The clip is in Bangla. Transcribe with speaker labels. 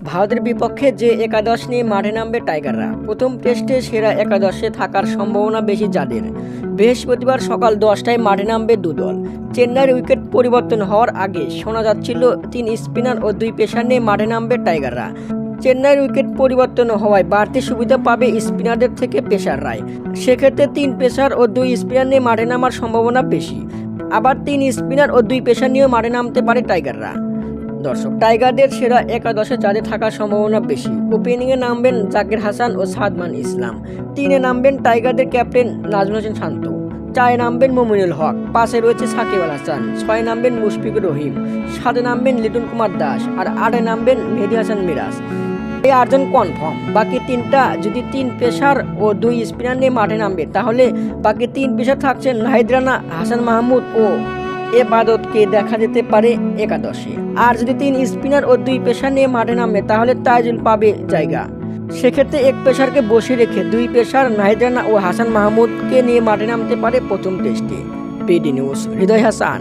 Speaker 1: ভারতের বিপক্ষে যে একাদশ নিয়ে মাঠে নামবে টাইগাররা, প্রথম টেস্টে সেরা একাদশে থাকার সম্ভাবনা বেশি যাদের। বৃহস্পতিবার সকাল 10টায় মাঠে নামবে দুদল। চেন্নাইয়ের উইকেট পরিবর্তন হওয়ার আগে শোনা যাচ্ছিল 3 স্পিনার ও 2 পেসার নিয়ে মাঠে নামবে টাইগাররা। চেন্নাইয়ের উইকেট পরিবর্তন হওয়ায় বাড়তি সুবিধা পাবে স্পিনারদের থেকে পেসাররাই। সেক্ষেত্রে 3 পেসার ও 2 স্পিনার নিয়ে মাঠে নামার সম্ভাবনা বেশি। আবার 3 স্পিনার ও 2 পেসার নিয়েও মাঠে নামতে পারে টাইগাররা। দর্শক, টাইগারদের সেরা একাদশে যাদের থাকার সম্ভাবনা বেশি। ওপেনিংয়ে নামবেন জাকির হাসান ও সাদমান ইসলাম। 3-এ নামবেন টাইগারদের ক্যাপ্টেন নাজমুল হোসেন শান্ত। 4-এ নামবেন মুমিনুল হক। 5-এ রয়েছে সাকিব আল হাসান। 6-এ নামবেন মুশফিকুর রহিম। 7-এ নামবেন লিটন কুমার দাস। আর 8-এ নামবেন মেহেদী হাসান মিরাজ। এই 8 জন কনফার্ম। বাকি 3টা যদি 3 পেসার ও 2 স্পিনার নিয়ে মাঠে নামবে, তাহলে বাকি 3 পেসার থাকছেন নাহিদ রানা, হাসান মাহমুদ ও এবাদতকে দেখা যেতে পারে একাদশে। আর যদি 3 স্পিনার ও 2 পেসার নিয়ে মাঠে নামবে, তাহলে তাইজুল পাবে জায়গা। সেক্ষেত্রে এক পেসারকে বসিয়ে রেখে 2 পেসার নাহিদ রানা ও হাসান মাহমুদকে নিয়ে মাঠে নামতে পারে প্রথম টেস্টে। বিডি নিউজ, হৃদয় হাসান।